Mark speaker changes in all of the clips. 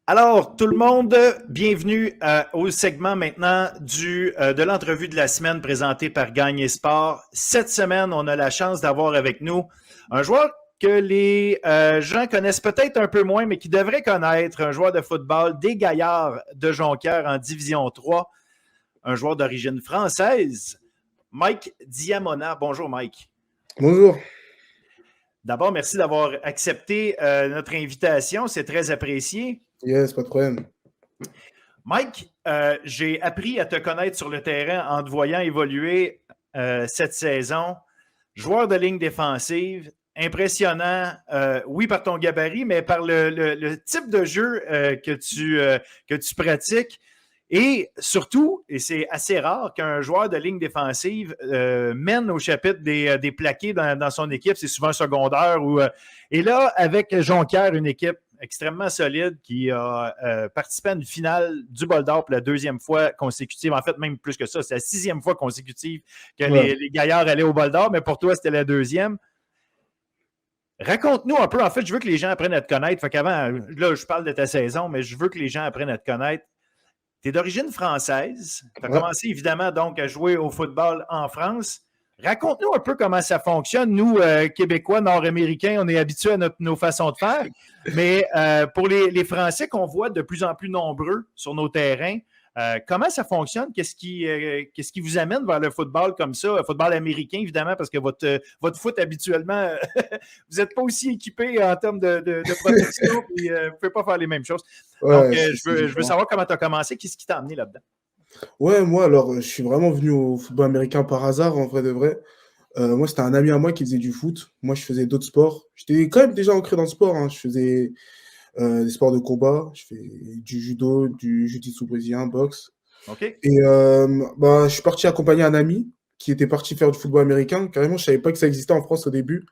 Speaker 1: Alors, tout le monde, bienvenue au segment maintenant de l'entrevue de la semaine présentée par Gagné Sport. Cette semaine, on a la chance d'avoir avec nous un joueur que les gens connaissent peut-être un peu moins, mais qui devraient connaître, un joueur de football des Gaillards de Jonquière en Division 3, un joueur d'origine française, Mike Diamona. Bonjour, Mike.
Speaker 2: Bonjour.
Speaker 1: D'abord, merci d'avoir accepté notre invitation. C'est très apprécié.
Speaker 2: Yes, pas de problème.
Speaker 1: Mike, j'ai appris à te connaître sur le terrain en te voyant évoluer cette saison. Joueur de ligne défensive, impressionnant, oui, par ton gabarit, mais par le type de jeu que tu pratiques. Et surtout, et c'est assez rare qu'un joueur de ligne défensive mène au chapitre des plaqués dans son équipe. C'est souvent secondaire. Et là, avec Jonquière, une équipe extrêmement solide qui a participé à une finale du Bol d'Or pour la deuxième fois consécutive. En fait, même plus que ça, c'est la 6e fois consécutive que les Gaillards allaient au Bol d'Or, mais pour toi, c'était la 2e. Raconte-nous un peu. En fait, je veux que les gens apprennent à te connaître. Fait qu'avant, là, je parle de ta saison, mais je veux que les gens apprennent à te connaître. Tu es d'origine française. Tu as commencé évidemment donc à jouer au football en France. Raconte-nous un peu comment ça fonctionne. Nous, Québécois, Nord-Américains, on est habitués à nos façons de faire. Mais pour les Français qu'on voit de plus en plus nombreux sur nos terrains, comment ça fonctionne? Qu'est-ce qui vous amène vers le football comme ça? Le football américain, évidemment, parce que votre foot, habituellement, vous n'êtes pas aussi équipé en termes de protection et vous ne pouvez pas faire les mêmes choses. Donc, je veux savoir comment tu as commencé. Qu'est-ce qui t'a amené là-dedans?
Speaker 2: Ouais, moi, alors, je suis vraiment venu au football américain par hasard, en vrai de vrai. Moi, c'était un ami à moi qui faisait du foot. Moi, je faisais d'autres sports. J'étais quand même déjà ancré dans le sport. Hein. Je faisais des sports de combat. Je fais du judo, du jiu-jitsu brésilien, boxe.
Speaker 1: OK.
Speaker 2: Et je suis parti accompagner un ami qui était parti faire du football américain. Carrément, je savais pas que ça existait en France au début.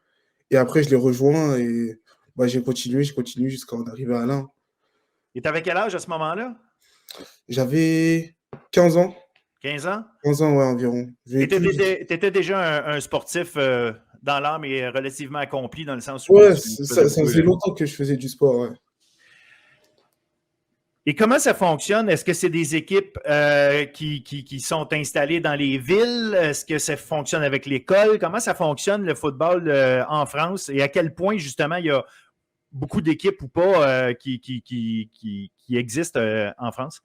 Speaker 2: Et après, je l'ai rejoint et j'ai continué jusqu'à en arriver à là.
Speaker 1: Et tu avais quel âge à ce moment-là?
Speaker 2: J'avais 15 ans.
Speaker 1: 15 ans?
Speaker 2: 15 ans, ouais, environ.
Speaker 1: Tu étais déjà un sportif dans l'âme et relativement accompli dans le sens où
Speaker 2: Ouais,
Speaker 1: tu faisais
Speaker 2: ça
Speaker 1: beaucoup.
Speaker 2: faisait longtemps que je faisais du sport, ouais.
Speaker 1: Et comment ça fonctionne? Est-ce que c'est des équipes qui sont installées dans les villes? Est-ce que ça fonctionne avec l'école? Comment ça fonctionne le football en France? Et à quel point, justement, il y a beaucoup d'équipes ou pas qui existent en France?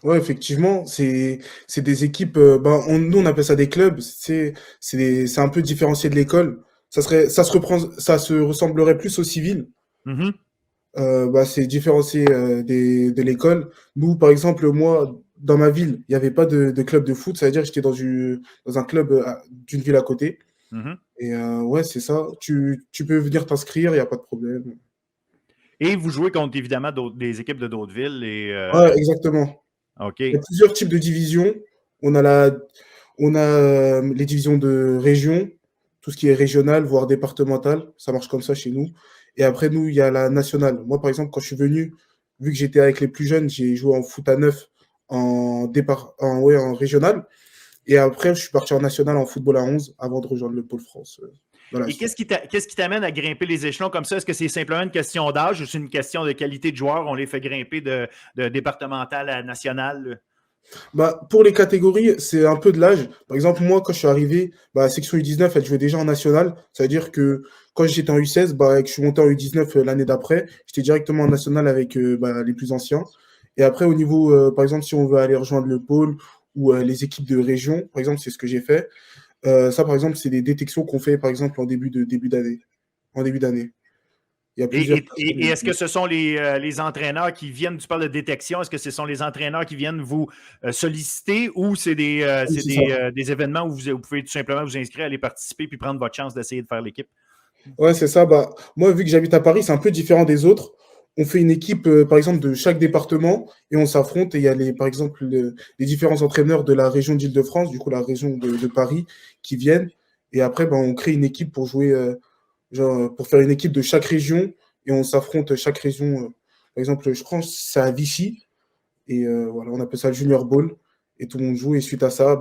Speaker 2: Ouais, effectivement, c'est des équipes, nous on appelle ça des clubs, c'est un peu différencié de l'école. Ça se ressemblerait plus au civil.
Speaker 1: Mm-hmm.
Speaker 2: C'est différencié de l'école. Nous, par exemple, moi, dans ma ville, il n'y avait pas de club de foot, ça veut dire que j'étais dans un club d'une ville à côté.
Speaker 1: Mm-hmm.
Speaker 2: Et ouais, c'est ça. Tu peux venir t'inscrire, il n'y a pas de problème.
Speaker 1: Et vous jouez contre, évidemment, des équipes de d'autres villes.
Speaker 2: Ouais, exactement.
Speaker 1: OK.
Speaker 2: Il y a plusieurs types de divisions. On a les divisions de région, tout ce qui est régional, voire départemental. Ça marche comme ça chez nous. Et après, nous, il y a la nationale. Moi, par exemple, quand je suis venu, vu que j'étais avec les plus jeunes, j'ai joué en foot à 9 en régional. Et après, je suis parti en national en football à 11 avant de rejoindre le Pôle France.
Speaker 1: Et qu'est-ce qui t'amène à grimper les échelons comme ça? Est-ce que c'est simplement une question d'âge ou c'est une question de qualité de joueur? On les fait grimper de départemental à national?
Speaker 2: Pour les catégories, c'est un peu de l'âge. Par exemple, moi, quand je suis arrivé, la section U19, elle jouait déjà en national. Ça veut dire que quand j'étais en U16, que je suis monté en U19 l'année d'après, j'étais directement en national avec les plus anciens. Et après, au niveau, par exemple, si on veut aller rejoindre le pôle ou les équipes de région, par exemple, c'est ce que j'ai fait. Ça, par exemple, c'est des détections qu'on fait, par exemple, en début d'année. En début d'année. Il y a plusieurs
Speaker 1: Et est-ce que ce sont les entraîneurs qui viennent, tu parles de détection, est-ce que ce sont les entraîneurs qui viennent vous solliciter ou c'est des événements où vous pouvez tout simplement vous inscrire, aller participer puis prendre votre chance d'essayer de faire l'équipe?
Speaker 2: Ouais, c'est ça. Moi, vu que j'habite à Paris, c'est un peu différent des autres. On fait une équipe, par exemple, de chaque département et on s'affronte. Et il y a, par exemple, les différents entraîneurs de la région d'Île-de-France, du coup, la région de Paris, qui viennent. Et après, on crée une équipe pour jouer, pour faire une équipe de chaque région et on s'affronte chaque région. Par exemple, je crois que c'est à Vichy. Et voilà, on appelle ça le Junior Ball. Et tout le monde joue. Et suite à ça,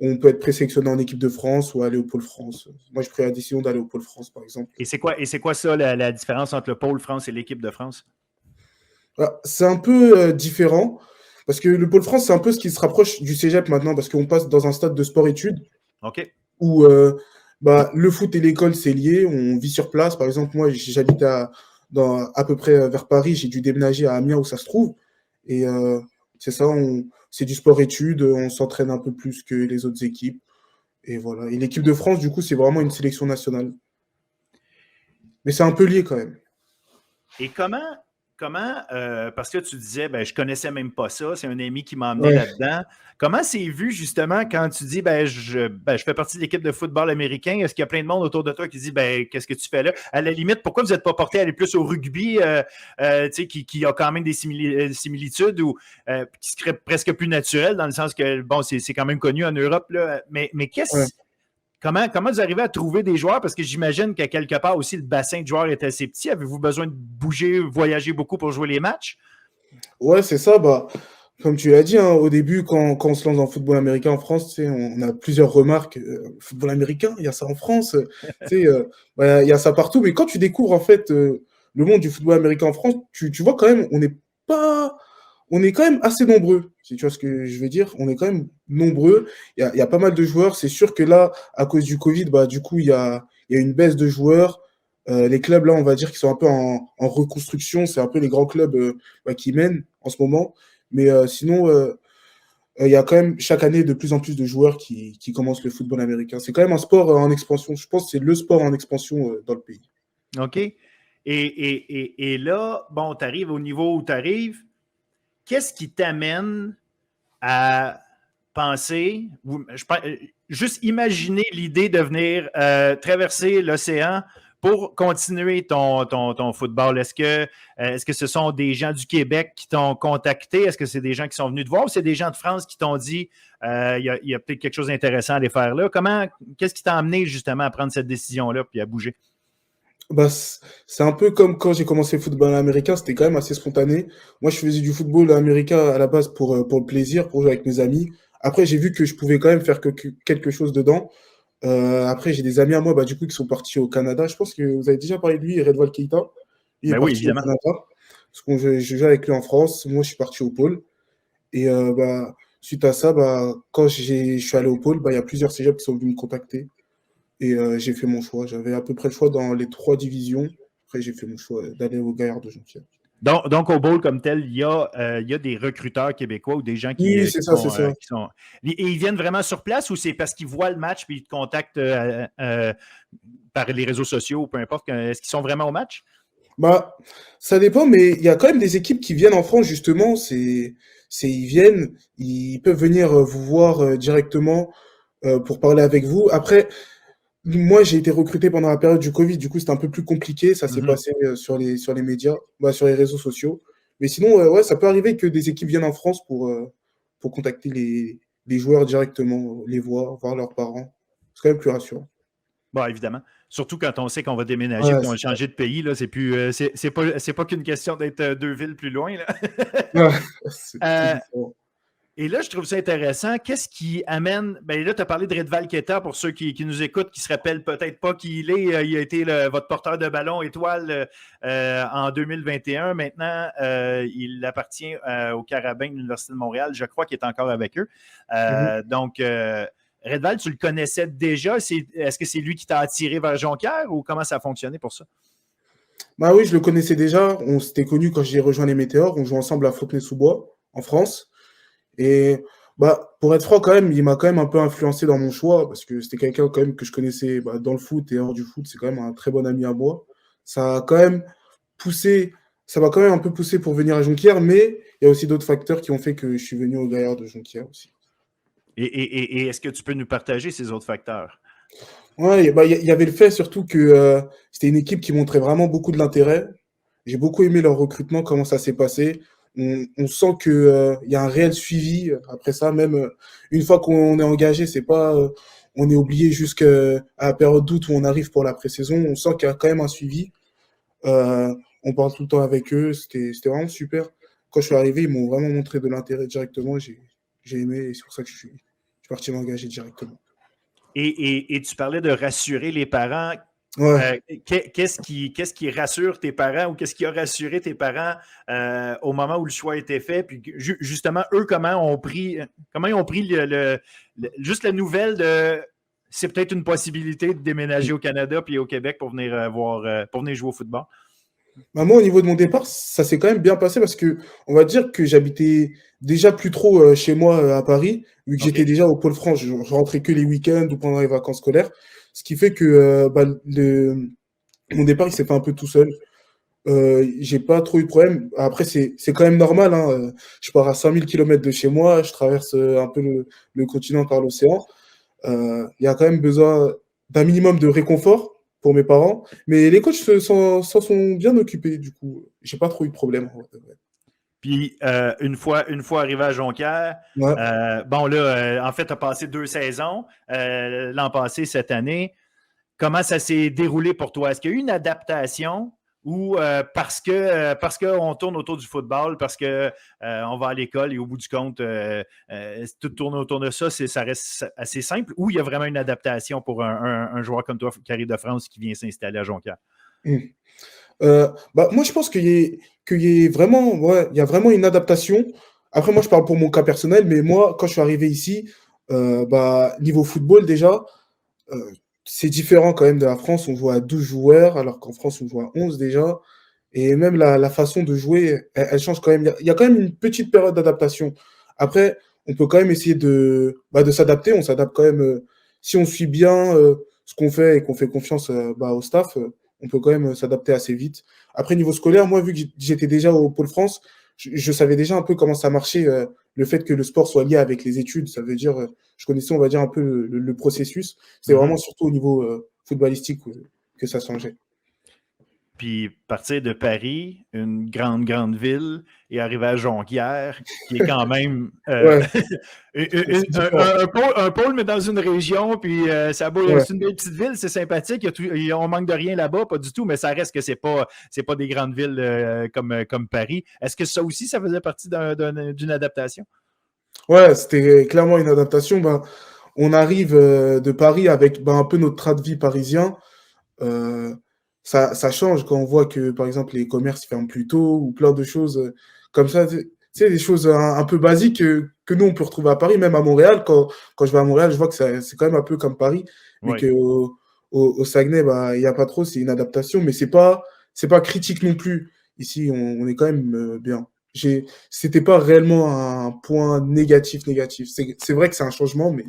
Speaker 2: on peut être présélectionné en équipe de France ou aller au Pôle France. Moi, j'ai pris la décision d'aller au Pôle France, par exemple.
Speaker 1: Et c'est quoi ça, la différence entre le pôle France et l'équipe de France?
Speaker 2: Bah, c'est un peu différent parce que le pôle France, c'est un peu ce qui se rapproche du cégep maintenant parce qu'on passe dans un stade de sport-études
Speaker 1: OK.
Speaker 2: où bah, le foot et l'école, c'est lié. On vit sur place. Par exemple, moi, j'habite à peu près vers Paris. J'ai dû déménager à Amiens où ça se trouve. Et c'est ça, c'est du sport-études. On s'entraîne un peu plus que les autres équipes. Et voilà. Et l'équipe de France, du coup, c'est vraiment une sélection nationale. Mais c'est un peu lié quand même.
Speaker 1: Et parce que tu disais, ben, je connaissais même pas ça, c'est un ami qui m'a emmené
Speaker 2: Ouais.
Speaker 1: là-dedans. Comment c'est vu justement quand tu dis, je fais partie de l'équipe de football américain? Est-ce qu'il y a plein de monde autour de toi qui dit, ben, qu'est-ce que tu fais là? À la limite, pourquoi vous n'êtes pas porté à aller plus au rugby, tu sais, qui a quand même des similitudes ou qui serait presque plus naturel dans le sens que, bon, c'est quand même connu en Europe, là, mais
Speaker 2: Ouais.
Speaker 1: comment vous arrivez à trouver des joueurs? Parce que j'imagine qu'à quelque part aussi, le bassin de joueurs est assez petit. Avez-vous besoin de bouger, voyager beaucoup pour jouer les matchs?
Speaker 2: Ouais, c'est ça. Bah, comme tu l'as dit, hein, au début, quand on se lance dans le football américain en France, tu sais, on a plusieurs remarques. Football américain, il y a ça en France. Tu sais, bah, il y a ça partout. Mais quand tu découvres en fait le monde du football américain en France, tu vois quand même, pas, on est quand même assez nombreux. Si tu vois ce que je veux dire, on est quand même nombreux. Il y a pas mal de joueurs. C'est sûr que là, à cause du Covid, bah, du coup, il y a une baisse de joueurs. Les clubs, là, on va dire qu'ils sont un peu en reconstruction. C'est un peu les grands clubs bah, qui mènent en ce moment. Mais sinon, il y a quand même chaque année de plus en plus de joueurs qui commencent le football américain. C'est quand même un sport en expansion. Je pense que c'est le sport en expansion dans le pays.
Speaker 1: OK. Et là, bon, tu arrives au niveau où tu arrives. Qu'est-ce qui t'amène à penser, juste imaginer l'idée de venir traverser l'océan pour continuer ton football? Est-ce que ce sont des gens du Québec qui t'ont contacté? Est-ce que c'est des gens qui sont venus te voir ou c'est des gens de France qui t'ont dit il y a peut-être quelque chose d'intéressant à aller faire là? Qu'est-ce qui t'a amené justement à prendre cette décision-là puis à bouger?
Speaker 2: Bah, c'est un peu comme quand j'ai commencé le football américain, c'était quand même assez spontané. Moi, je faisais du football américain à la base pour le plaisir, pour jouer avec mes amis. Après, j'ai vu que je pouvais quand même faire quelque chose dedans. Après, j'ai des amis à moi, bah, du coup, qui sont partis au Canada. Je pense que vous avez déjà parlé de lui, Redval Keita. Il est
Speaker 1: Ben oui,
Speaker 2: parti au
Speaker 1: évidemment.
Speaker 2: Canada. Parce que je joue avec lui en France. Moi, je suis parti au pôle. Et bah, suite à ça, bah, quand je suis allé au pôle, bah, il y a plusieurs cégeps qui sont venus me contacter. Et j'ai fait mon choix. J'avais à peu près le choix dans les 3 divisions. Après, j'ai fait mon choix d'aller au Gaillard de Jonquière.
Speaker 1: Donc, au bowl comme tel, il y a des recruteurs québécois ou des gens
Speaker 2: Oui, c'est ça, c'est ça.
Speaker 1: qui sont. Et ils viennent vraiment sur place ou c'est parce qu'ils voient le match et ils te contactent par les réseaux sociaux ou peu importe? Est-ce qu'ils sont vraiment au match?
Speaker 2: Bah, ça dépend, mais il y a quand même des équipes qui viennent en France, justement. Ils viennent, ils peuvent venir vous voir directement pour parler avec vous. Après, moi, j'ai été recruté pendant la période du Covid, du coup, c'était un peu plus compliqué. Ça s'est
Speaker 1: Mhm.
Speaker 2: passé sur les médias, bah, sur les réseaux sociaux. Mais sinon, ouais, ça peut arriver que des équipes viennent en France pour contacter les joueurs directement, les voir leurs parents. C'est quand même plus rassurant.
Speaker 1: Bon, évidemment. Surtout quand on sait qu'on va déménager
Speaker 2: Ouais,
Speaker 1: et qu'on va
Speaker 2: c'est ça.
Speaker 1: changer de pays, là, c'est plus c'est pas qu'une question d'être 2 villes plus loin. Là.
Speaker 2: Ouais, c'est
Speaker 1: Euh,
Speaker 2: différent.
Speaker 1: Et là, je trouve ça intéressant. Qu'est-ce qui amène. Ben là, tu as parlé de Redval Keta pour ceux qui nous écoutent, qui ne se rappellent peut-être pas qui il est. Il a été votre porteur de ballon étoile en 2021. Maintenant, il appartient au Carabin de l'Université de Montréal. Je crois qu'il est encore avec eux.
Speaker 2: Mhm.
Speaker 1: Donc, Redval, tu le connaissais déjà. Est-ce que c'est lui qui t'a attiré vers Jonquière ou comment ça a fonctionné pour ça?
Speaker 2: Bah oui, je le connaissais déjà. On s'était connus quand j'ai rejoint les Météores. On jouait ensemble à Fontenay-sous-Bois, en France. Et bah, pour être franc, quand même, il m'a quand même un peu influencé dans mon choix, parce que c'était quelqu'un quand même que je connaissais bah, dans le foot et hors du foot. C'est quand même un très bon ami à moi. Ça a quand même poussé, ça m'a quand même un peu poussé pour venir à Jonquière, mais il y a aussi d'autres facteurs qui ont fait que je suis venu au Gaillard de Jonquière aussi.
Speaker 1: Et est-ce que tu peux nous partager ces autres facteurs?
Speaker 2: Ouais, et bah, il y avait le fait surtout que c'était une équipe qui montrait vraiment beaucoup de l'intérêt. J'ai beaucoup aimé leur recrutement, comment ça s'est passé. On sent qu'il y a un réel suivi après ça, même une fois qu'on est engagé, c'est pas on est oublié jusqu'à la période d'août où on arrive pour la pré-saison. On sent qu'il y a quand même un suivi. On parle tout le temps avec eux, c'était vraiment super. Quand je suis arrivé, ils m'ont vraiment montré de l'intérêt directement. J'ai aimé et c'est pour ça que je suis parti m'engager directement.
Speaker 1: Et tu parlais de rassurer les parents.
Speaker 2: Ouais.
Speaker 1: Qu'est-ce qui rassure tes parents ou qu'est-ce qui a rassuré tes parents au moment où le choix a été fait? Puis justement, eux, comment ils ont pris juste la nouvelle de c'est peut-être une possibilité de déménager au Canada puis au Québec pour venir pour venir jouer au football?
Speaker 2: Bah, moi, au niveau de mon départ, ça s'est quand même bien passé parce que on va dire que j'habitais déjà plus trop chez moi à Paris, vu que
Speaker 1: OK.
Speaker 2: j'étais déjà au Pôle France. Je rentrais que les week-ends ou pendant les vacances scolaires. Ce qui fait que bah, mon départ, il s'est fait un peu tout seul. J'ai pas trop eu de problème. Après, c'est quand même normal, hein. Je pars à 5000 kilomètres de chez moi, je traverse un peu le continent par l'océan. Il y a quand même besoin d'un minimum de réconfort pour mes parents. Mais les coachs s'en sont bien occupés, du coup. J'ai pas trop eu de problème. En vrai.
Speaker 1: Puis une fois arrivé à Jonquière,
Speaker 2: Ouais.
Speaker 1: bon là, en fait, tu as passé 2 saisons, l'an passé, cette année. Comment ça s'est déroulé pour toi? Est-ce qu'il y a eu une adaptation ou parce qu'on tourne autour du football, parce qu'on va à l'école et au bout du compte, tout tourne autour de ça, ça reste assez simple, ou il y a vraiment une adaptation pour un joueur comme toi qui arrive de France qui vient s'installer à Jonquière?
Speaker 2: Mm. Bah, moi, je pense qu'il y ait vraiment, ouais, il y a vraiment une adaptation. Après, moi, je parle pour mon cas personnel, mais moi, quand je suis arrivé ici, bah, niveau football, déjà, euh, c'est différent quand même de la France. On joue à 12 joueurs, alors qu'en France, on joue à 11 déjà. Et même la façon de jouer, elle change quand même. Il y a quand même une petite période d'adaptation. Après, on peut quand même essayer de s'adapter. On s'adapte quand même. Si on suit bien ce qu'on fait et qu'on fait confiance bah, au staff, on peut quand même s'adapter assez vite. Après, niveau scolaire, moi, vu que j'étais déjà au Pôle France, je savais déjà un peu comment ça marchait, le fait que le sport soit lié avec les études. Ça veut dire, je connaissais, on va dire, un peu le processus. C'est
Speaker 1: Mhm.
Speaker 2: vraiment surtout au niveau footballistique que ça changeait.
Speaker 1: Puis partir de Paris, une grande, grande ville, et arriver à Jonquière, qui est quand même
Speaker 2: Ouais, c'est différent.
Speaker 1: un pôle, mais dans une région, puis
Speaker 2: Ouais.
Speaker 1: c'est une belle petite ville, c'est sympathique, on manque de rien là-bas, pas du tout, mais ça reste que c'est pas des grandes villes comme Paris. Est-ce que ça aussi, ça faisait partie d'une adaptation?
Speaker 2: Ouais, c'était clairement une adaptation. Ben, on arrive de Paris avec ben, un peu notre train de vie parisien. Euh, ça change quand on voit que, par exemple, les commerces ferment plus tôt ou plein de choses comme ça. Tu sais, des choses un peu basiques que nous, on peut retrouver à Paris, même à Montréal. Quand je vais à Montréal, je vois que c'est quand même un peu comme Paris, mais
Speaker 1: Oui.
Speaker 2: qu'au Saguenay, bah, il n'y a pas trop, c'est une adaptation, mais c'est pas critique non plus. Ici, on est quand même bien. C'était pas réellement un point négatif. C'est vrai que c'est un changement, mais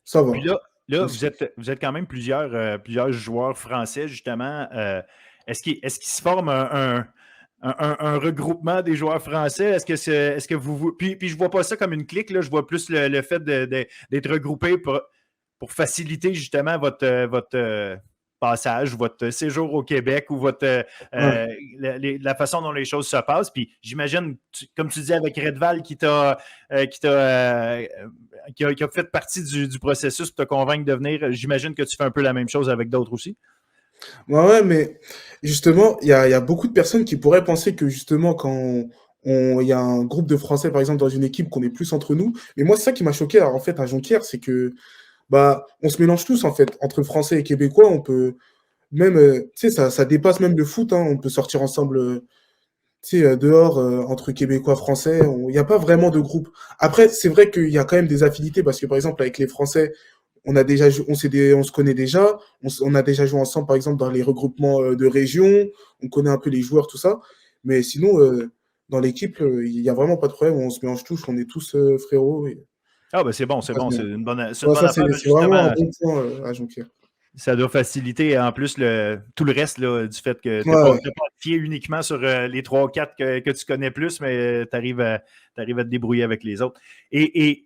Speaker 2: ça
Speaker 1: Puis
Speaker 2: va.
Speaker 1: là
Speaker 2: On se-
Speaker 1: vous êtes quand même plusieurs joueurs français, justement. Est-ce qu'il se forme un regroupement des joueurs français? Est-ce que puis je vois pas ça comme une clique, là, je vois plus le fait d'être regroupé pour faciliter justement votre passage, votre séjour au Québec ou
Speaker 2: ouais.
Speaker 1: la façon dont les choses se passent. Puis j'imagine, comme tu dis avec Redval qui t'a qui a fait partie du processus pour te convaincre de venir, j'imagine que tu fais un peu la même chose avec d'autres aussi.
Speaker 2: Ouais, mais justement, il y a beaucoup de personnes qui pourraient penser que justement, il y a un groupe de Français, par exemple, dans une équipe, qu'on est plus entre nous. Mais moi, c'est ça qui m'a choqué, alors, en fait, à Jonquière, c'est que bah, on se mélange tous, en fait. Entre Français et Québécois, on peut même, tu sais, ça dépasse même le foot, hein. On peut sortir ensemble, tu sais, dehors, entre Québécois, Français. Il n'y a pas vraiment de groupe. Après, c'est vrai qu'il y a quand même des affinités, parce que, par exemple, avec les Français, on se connaît déjà, on a déjà joué ensemble, par exemple, dans les regroupements de régions, on connaît un peu les joueurs, tout ça. Mais sinon, dans l'équipe, il n'y a vraiment pas de problème, on se mélange tous, on est tous frérots. Et
Speaker 1: Ah, ben c'est bon,
Speaker 2: ça
Speaker 1: c'est
Speaker 2: passe
Speaker 1: bon,
Speaker 2: bien.
Speaker 1: c'est une
Speaker 2: Ouais,
Speaker 1: bonne
Speaker 2: ça,
Speaker 1: affaire,
Speaker 2: c'est vraiment un
Speaker 1: justement.
Speaker 2: bon point à Jonquière.
Speaker 1: Ça doit faciliter en plus tout le reste là, du fait que tu n'es
Speaker 2: Ouais,
Speaker 1: pas fié uniquement sur les 3 ou 4 que tu connais plus, mais tu arrives à te débrouiller avec les autres. Et, et,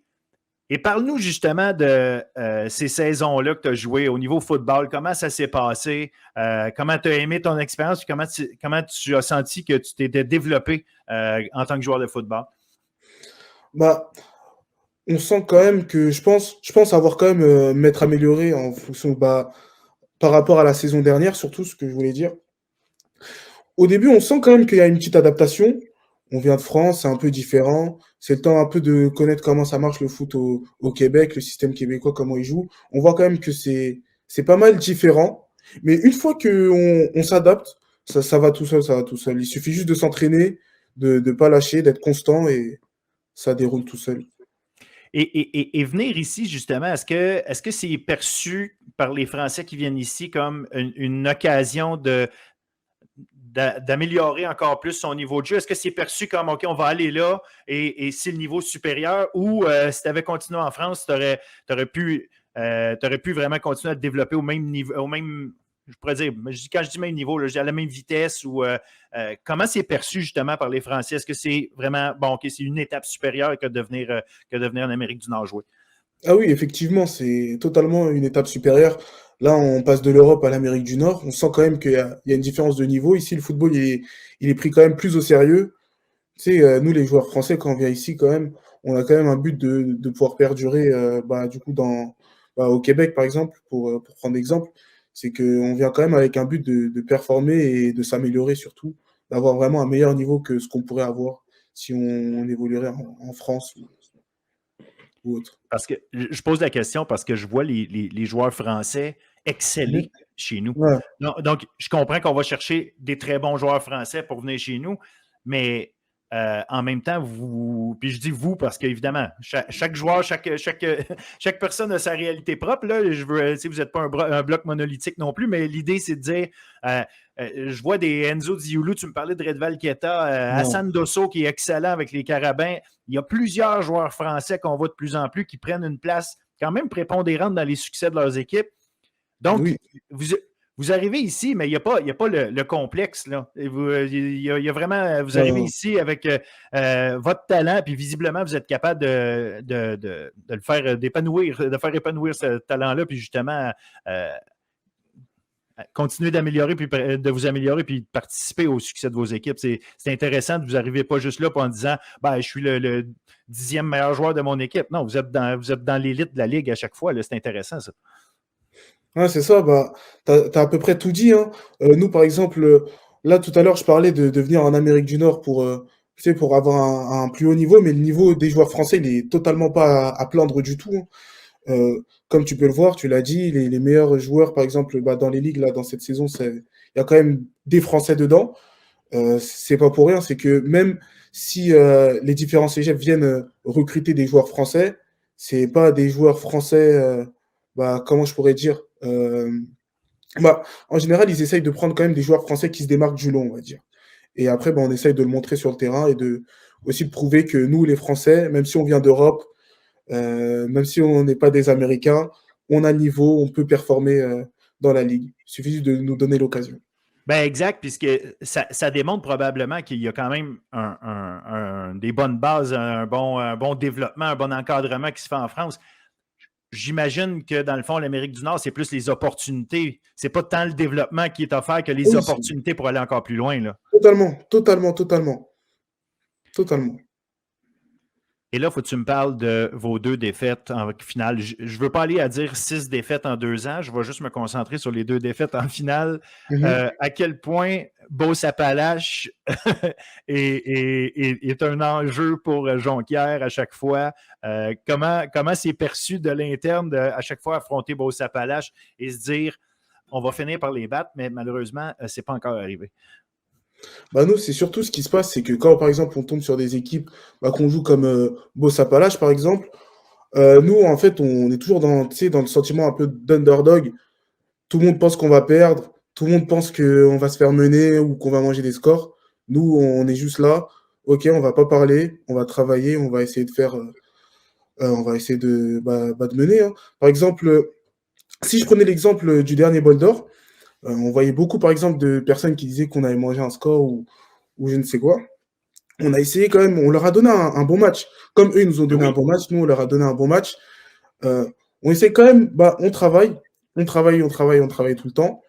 Speaker 1: et parle-nous justement de ces saisons-là que tu as jouées au niveau football. Comment ça s'est passé? Comment tu as aimé ton expérience? Puis comment tu as senti que tu t'étais développé en tant que joueur de football?
Speaker 2: bah, on sent quand même que je pense avoir quand même m'être amélioré en fonction, bah, par rapport à la saison dernière, surtout ce que je voulais dire. Au début, on sent quand même qu'il y a une petite adaptation. On vient de France, c'est un peu différent. C'est le temps un peu de connaître comment ça marche le foot au Québec, le système québécois, comment il joue. On voit quand même que c'est pas mal différent. Mais une fois qu'on s'adapte, ça va tout seul, ça va tout seul. Il suffit juste de s'entraîner, de ne pas lâcher, d'être constant et ça déroule tout seul.
Speaker 1: Et venir ici, justement, est-ce que c'est perçu par les Français qui viennent ici comme une occasion d'améliorer encore plus son niveau de jeu? Est-ce que c'est perçu comme, OK, on va aller là et c'est le niveau supérieur ou si tu avais continué en France, tu aurais pu vraiment continuer à te développer au même niveau, je pourrais dire, quand je dis même niveau, là, à la même vitesse ou comment c'est perçu justement par les Français? Est-ce que c'est vraiment, bon, OK, c'est une étape supérieure que de venir en Amérique du Nord jouer?
Speaker 2: Ah oui, effectivement, c'est totalement une étape supérieure. Là, on passe de l'Europe à l'Amérique du Nord. On sent quand même qu'il y a une différence de niveau. Ici, le football, il est pris quand même plus au sérieux. Tu sais, nous, les joueurs français, quand on vient ici, quand même, on a quand même un but de pouvoir perdurer, du coup, au Québec, par exemple, pour prendre exemple. C'est qu'on vient quand même avec un but de performer et de s'améliorer surtout, d'avoir vraiment un meilleur niveau que ce qu'on pourrait avoir si on évoluerait en France ou autre.
Speaker 1: Parce que je pose la question parce que je vois les joueurs français
Speaker 2: Mhm.
Speaker 1: exceller chez nous.
Speaker 2: Ouais.
Speaker 1: Donc, je comprends qu'on va chercher des très bons joueurs français pour venir chez nous, mais en même temps, puis je dis vous parce qu'évidemment, chaque joueur, chaque personne a sa réalité propre. Là. Vous n'êtes pas un bloc monolithique non plus, mais l'idée, c'est de dire, euh, je vois des Enzo Dioulou, tu me parlais de Redval Keta,
Speaker 2: Ouais.
Speaker 1: Hassan Dosso qui est excellent avec les Carabins. Il y a plusieurs joueurs français qu'on voit de plus en plus qui prennent une place quand même prépondérante dans les succès de leurs équipes. Donc,
Speaker 2: Oui.
Speaker 1: vous arrivez ici, mais il n'y a pas le complexe. Là. Il y a vraiment, vous arrivez
Speaker 2: Non.
Speaker 1: ici avec votre talent, puis visiblement, vous êtes capable de le faire d'épanouir, de faire épanouir ce talent-là, puis justement, euh, continuer d'améliorer, puis de vous améliorer, puis de participer au succès de vos équipes. C'est intéressant de vous arriver pas juste là en disant ben, je suis le 10e meilleur joueur de mon équipe. Non, vous êtes dans l'élite de la Ligue à chaque fois. C'est intéressant, ça.
Speaker 2: Ouais, c'est ça, bah, t'as à peu près tout dit, hein. Nous, par exemple, là, tout à l'heure, je parlais de venir en Amérique du Nord tu sais, pour avoir un plus haut niveau, mais le niveau des joueurs français, il est totalement pas à plaindre du tout, hein. Comme tu peux le voir, tu l'as dit, les meilleurs joueurs, par exemple, bah, dans les ligues, là, dans cette saison, il y a quand même des Français dedans. C'est pas pour rien, c'est que même si les différents cégeps viennent recruter des joueurs français, c'est pas des joueurs français, comment je pourrais dire, en général, ils essayent de prendre quand même des joueurs français qui se démarquent du lot, on va dire. Et après, on essaye de le montrer sur le terrain et aussi de prouver que nous, les Français, même si on vient d'Europe, même si on n'est pas des Américains, on a le niveau, on peut performer dans la ligue. Il suffit juste de nous donner l'occasion.
Speaker 1: Ben exact, puisque ça démontre probablement qu'il y a quand même des bonnes bases, un bon développement, un bon encadrement qui se fait en France. J'imagine que dans le fond, l'Amérique du Nord, c'est plus les opportunités. C'est pas tant le développement qui est offert que les
Speaker 2: Oui,
Speaker 1: opportunités pour aller encore plus loin. Là.
Speaker 2: totalement, totalement, totalement, totalement.
Speaker 1: Et là, il faut que tu me parles de vos 2 défaites en finale. Je ne veux pas aller à dire 6 défaites en 2 ans. Je vais juste me concentrer sur les 2 défaites en finale.
Speaker 2: Mhm.
Speaker 1: À quel point Beauce-Appalaches est un enjeu pour Jonquière à chaque fois. Comment c'est perçu de l'interne à chaque fois affronter Beauce-Appalaches et se dire on va finir par les battre, mais malheureusement, ce n'est pas encore arrivé.
Speaker 2: Bah nous, c'est surtout ce qui se passe, c'est que quand, par exemple, on tombe sur des équipes qu'on joue comme Bossa-Palache, par exemple, nous, en fait, on est toujours tu sais, dans le sentiment un peu d'underdog. Tout le monde pense qu'on va perdre, tout le monde pense qu'on va se faire mener ou qu'on va manger des scores. Nous, on est juste là, ok, on va pas parler, on va travailler, on va essayer de faire, on va essayer de mener, hein. Par exemple, si je prenais l'exemple du dernier bol d'or, on voyait beaucoup, par exemple, de personnes qui disaient qu'on avait mangé un score ou je ne sais quoi. On a essayé quand même, on leur a donné un bon match. Comme eux, ils nous ont donné un
Speaker 1: Oui,
Speaker 2: bon match, nous, on leur a donné un bon match. Euh, on essaie quand même, on travaille, on travaille tout le temps.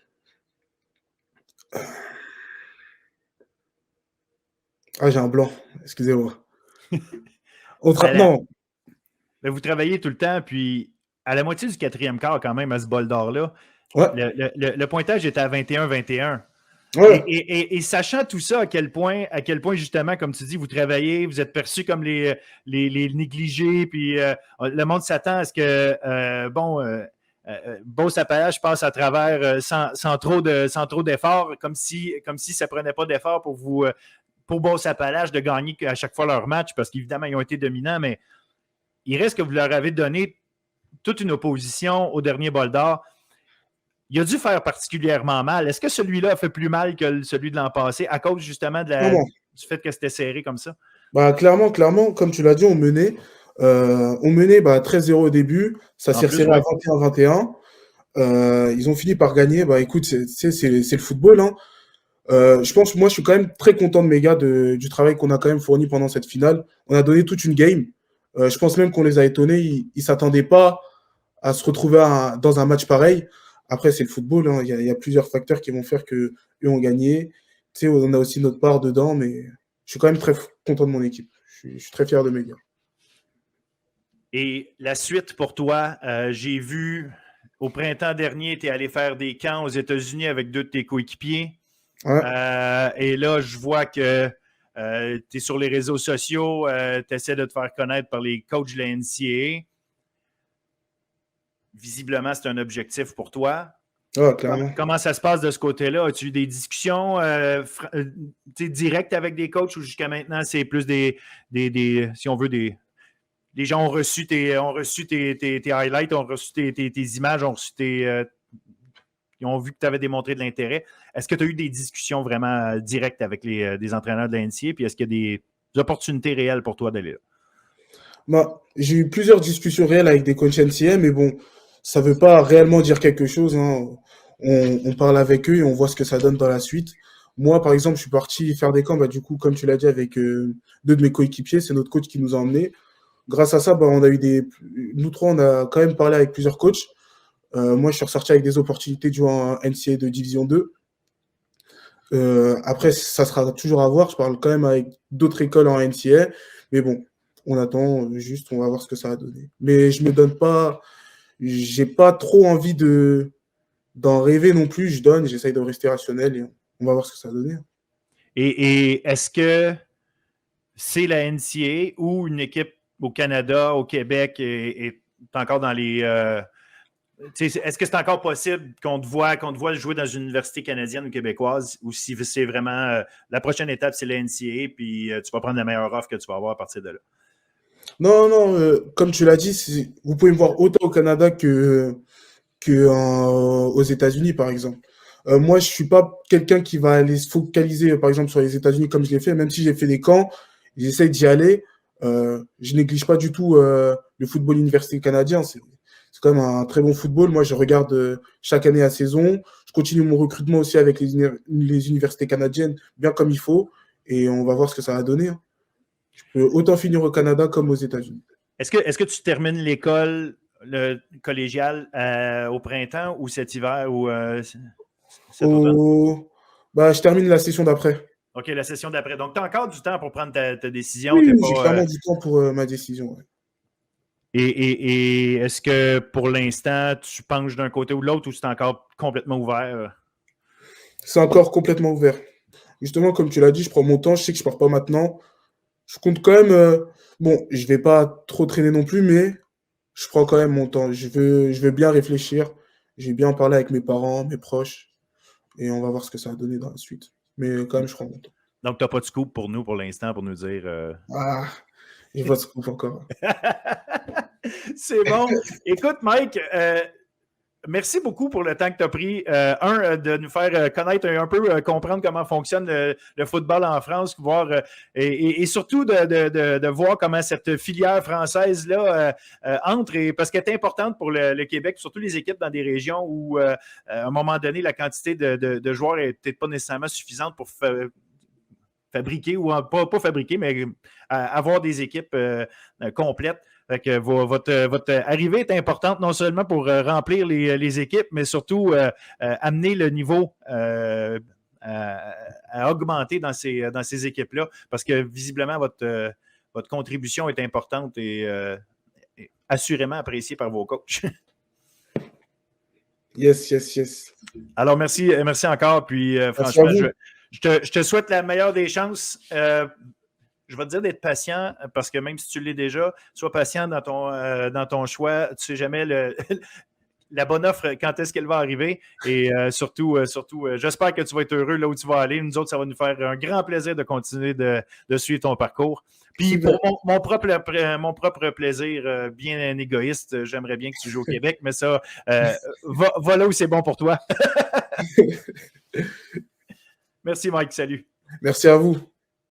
Speaker 2: Ah, j'ai un blanc, excusez-moi.
Speaker 1: ben,
Speaker 2: Non,
Speaker 1: vous travaillez tout le temps, puis à la moitié du 4e quart, quand même, à ce bol d'or-là,
Speaker 2: ouais,
Speaker 1: le pointage était à 21-21.
Speaker 2: ouais,
Speaker 1: Et sachant tout ça, à quel point, justement, comme tu dis, vous travaillez, vous êtes perçus comme les négligés, puis le monde s'attend à ce que, Beauce-Appalaches passe à travers sans trop d'efforts, comme si ça ne prenait pas d'efforts pour Beauce-Appalaches de gagner à chaque fois leur match, parce qu'évidemment, ils ont été dominants, mais il reste que vous leur avez donné toute une opposition au dernier bol d'or. Il a dû faire particulièrement mal. Est-ce que celui-là a fait plus mal que celui de l'an passé à cause justement du fait que c'était serré comme ça?
Speaker 2: Bah, clairement, comme tu l'as dit, on menait. On menait 13-0 au début. Ça s'est resserré à 21-21. Ils ont fini par gagner. Bah, écoute, c'est le football. Hein. Moi, je suis quand même très content de mes gars du travail qu'on a quand même fourni pendant cette finale. On a donné toute une game. Je pense même qu'on les a étonnés. Ils ne s'attendaient pas à se retrouver dans un match pareil. Après, c'est le football. Hein. Il y a plusieurs facteurs qui vont faire qu'eux ont gagné. Tu sais, on a aussi notre part dedans, mais je suis quand même très content de mon équipe. Je suis très fier de mes gars.
Speaker 1: Et la suite pour toi, j'ai vu au printemps dernier, tu es allé faire des camps aux États-Unis avec 2 de tes coéquipiers.
Speaker 2: Ouais.
Speaker 1: Et là, je vois que tu es sur les réseaux sociaux, tu essaies de te faire connaître par les coachs de la NCAA. Visiblement, c'est un objectif pour toi.
Speaker 2: Ouais, clairement.
Speaker 1: Comment ça se passe de ce côté-là? As-tu eu des discussions directes avec des coachs ou jusqu'à maintenant, c'est plus si on veut, des gens ont reçu tes highlights, ont reçu tes images, ils ont vu que tu avais démontré de l'intérêt. Est-ce que tu as eu des discussions vraiment directes avec des entraîneurs de la NCAA? Puis est-ce qu'il y a des opportunités réelles pour toi d'aller là?
Speaker 2: Bah, j'ai eu plusieurs discussions réelles avec des coachs NCAA, mais bon, ça ne veut pas réellement dire quelque chose. Hein. On parle avec eux et on voit ce que ça donne dans la suite. Moi, par exemple, je suis parti faire des camps, du coup, comme tu l'as dit, avec 2 de mes coéquipiers. C'est notre coach qui nous a emmenés. Grâce à ça, on a eu nous 3, on a quand même parlé avec plusieurs coachs. Moi, je suis ressorti avec des opportunités de jouer en NCAA de Division 2. Après, ça sera toujours à voir. Je parle quand même avec d'autres écoles en NCAA. Mais bon, on attend juste, on va voir ce que ça va donner. Mais je me donne pas, j'ai pas trop envie d'en rêver non plus. J'essaye de rester rationnel et on va voir ce que ça va donner.
Speaker 1: Et est-ce que c'est la NCAA ou une équipe au Canada, au Québec est encore dans les... est-ce que c'est encore possible qu'on te voit jouer dans une université canadienne ou québécoise ou si c'est vraiment la prochaine étape, c'est la NCAA puis tu vas prendre la meilleure offre que tu vas avoir à partir de là?
Speaker 2: Non, comme tu l'as dit, vous pouvez me voir autant au Canada aux États-Unis, par exemple. Moi, je suis pas quelqu'un qui va aller se focaliser, par exemple, sur les États-Unis comme je l'ai fait, même si j'ai fait des camps, j'essaie d'y aller. Je néglige pas du tout le football universitaire canadien. C'est quand même un très bon football. Moi, je regarde chaque année la saison. Je continue mon recrutement aussi avec les universités canadiennes, bien comme il faut. Et on va voir ce que ça va donner. Hein. Je peux autant finir au Canada comme aux États-Unis.
Speaker 1: Est-ce que tu termines l'école collégiale au printemps ou cet hiver ou cet automne?
Speaker 2: Je termine la session d'après.
Speaker 1: OK, la session d'après. Donc, tu as encore du temps pour prendre ta décision.
Speaker 2: Oui, j'ai clairement du temps pour ma décision. Ouais.
Speaker 1: Et est-ce que pour l'instant, tu penches d'un côté ou de l'autre ou c'est encore complètement ouvert?
Speaker 2: C'est encore complètement ouvert. Justement, comme tu l'as dit, je prends mon temps. Je sais que je ne pars pas maintenant. Je compte quand même. Je ne vais pas trop traîner non plus, mais je prends quand même mon temps. Je veux bien réfléchir. Je vais bien en parler avec mes parents, mes proches. Et on va voir ce que ça va donner dans la suite. Mais quand même, je prends mon temps.
Speaker 1: Donc, tu n'as pas de scoop pour nous pour l'instant pour nous dire.
Speaker 2: J'ai pas de scoop encore.
Speaker 1: C'est bon. Écoute, Mike, merci beaucoup pour le temps que tu as pris. De nous faire connaître un peu, comprendre comment fonctionne le football en France, voir, et surtout de voir comment cette filière française-là entre, parce qu'elle est importante pour le Québec, surtout les équipes dans des régions où, à un moment donné, la quantité de joueurs n'est peut-être pas nécessairement suffisante pour fabriquer, ou pas fabriquer, mais avoir des équipes complètes. Fait que votre arrivée est importante non seulement pour remplir les équipes, mais surtout amener le niveau à augmenter dans ces équipes-là, parce que visiblement, votre contribution est importante et assurément appréciée par vos coachs.
Speaker 2: Yes.
Speaker 1: Alors, merci encore. Puis, franchement, je te souhaite la meilleure des chances. Je vais te dire d'être patient parce que même si tu l'es déjà, sois patient dans ton choix. Tu ne sais jamais la bonne offre, quand est-ce qu'elle va arriver. Et surtout, j'espère que tu vas être heureux là où tu vas aller. Nous autres, ça va nous faire un grand plaisir de continuer de suivre ton parcours. Puis pour mon propre plaisir, bien égoïste, j'aimerais bien que tu joues au Québec, mais ça, va là où c'est bon pour toi. Merci, Mike. Salut.
Speaker 2: Merci à vous.